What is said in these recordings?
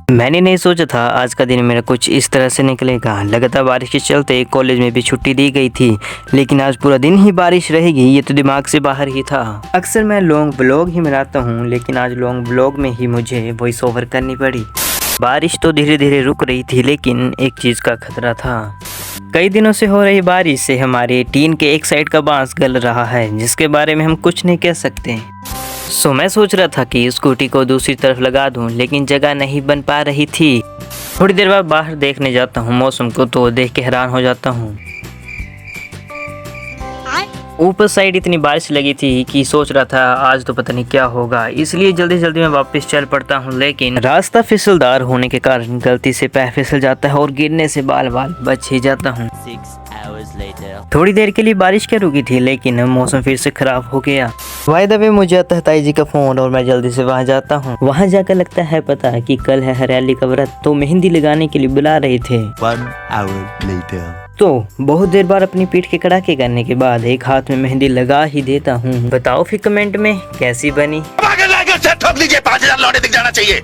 मैंने नहीं सोचा था आज का दिन मेरा कुछ इस तरह से निकलेगा। लगातार बारिश के चलते कॉलेज में भी छुट्टी दी गई थी, लेकिन आज पूरा दिन ही बारिश रहेगी ये तो दिमाग से बाहर ही था। अक्सर मैं लॉन्ग ब्लॉग ही बनाता हूँ, लेकिन आज लॉन्ग ब्लॉग में ही मुझे वॉइस ओवर करनी पड़ी। बारिश तो धीरे धीरे रुक रही थी, लेकिन एक चीज़ का खतरा था। कई दिनों से हो रही बारिश से हमारे टीन के एक साइड का बांस गल रहा है, जिसके बारे में हम कुछ नहीं कह सकते। सो मैं सोच रहा था कि स्कूटी को दूसरी तरफ लगा दूं, लेकिन जगह नहीं बन पा रही थी। थोड़ी देर बाद बाहर देखने जाता हूं मौसम को, तो देख के हैरान हो जाता हूं। ऊपर साइड इतनी बारिश लगी थी कि सोच रहा था आज तो पता नहीं क्या होगा, इसलिए जल्दी जल्दी में वापस चल पड़ता हूं। लेकिन रास्ता फिसलदार होने के कारण गलती से पैर फिसल जाता है और गिरने से बाल बाल बच ही जाता हूं। थोड़ी देर के लिए बारिश क्या रुकी थी, लेकिन मौसम फिर से खराब हो गया। वाय द वे मुझे आता है ताई जी का फोन और मैं जल्दी से वहाँ जाता हूँ। वहाँ जाकर लगता है पता कि कल है हरियाली का व्रत, तो मेहंदी लगाने के लिए बुला रहे थे। 1 hour later. तो बहुत देर बाद अपनी पीठ के कड़ाके करने के बाद एक हाथ में मेहंदी लगा ही देता हूँ। बताओ फिर कमेंट में कैसी बनी। 5,000 लौटे दिख जाना चाहिए।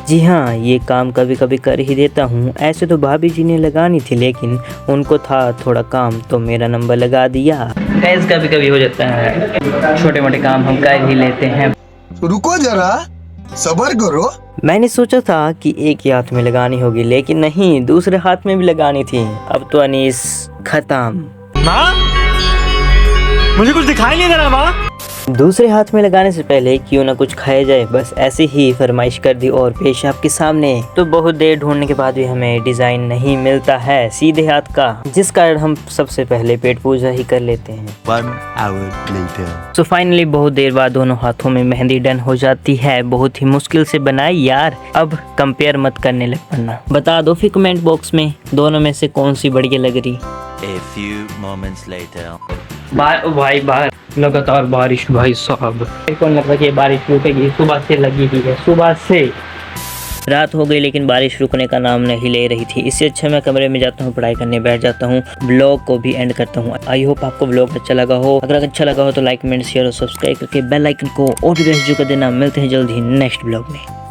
जी हाँ, ये काम कभी कभी कर ही देता हूँ। ऐसे तो भाभी जी ने लगानी थी, लेकिन उनको था थोड़ा काम, तो मेरा नंबर लगा दिया। गैस कभी कभी हो जाता है, छोटे मोटे काम हम कर ही लेते हैं। रुको जरा, सब्र करो। मैंने सोचा था कि एक ही हाथ में लगानी होगी, लेकिन नहीं, दूसरे हाथ में भी लगानी थी। अब तो अनीस खत्म। माँ, मुझे कुछ दिखाई नहीं दे रहा माँ। दूसरे हाथ में लगाने से पहले क्यों ना कुछ खाया जाए, बस ऐसे ही फरमाइश कर दी और पेश आपके सामने। तो बहुत देर ढूंढने के बाद भी हमें डिजाइन नहीं मिलता है सीधे हाथ का, जिस कारण हम सबसे पहले पेट पूजा ही कर लेते हैं। 1 hour later. तो फाइनली बहुत देर बाद दोनों हाथों में मेहंदी डन हो जाती है। बहुत ही मुश्किल से बनाई यार। अब कंपेयर मत करने लग पड़ना। बता दो फिर कमेंट बॉक्स में दोनों में से कौन सी बढ़िया लग रही। A few moments later. भाई बाहर लगातार बारिश भाई साहब। कौन लग रहा कि बारिश रुकेगी, सुबह से लगी ही है, सुबह से। रात हो गई लेकिन बारिश रुकने का नाम नहीं ले रही थी। इससे अच्छा मैं कमरे में जाता हूँ, पढ़ाई करने बैठ जाता हूँ। ब्लॉग को भी एंड करता हूँ। आई होप आपको ब्लॉग अच्छा लगा हो। अगर अच्छा लगा हो तो लाइक कमेंट शेयर और सब्सक्राइब करके बेल आइकन को और भी बेस्ट जो कर देना। मिलते हैं जल्द ही नेक्स्ट ब्लॉग में।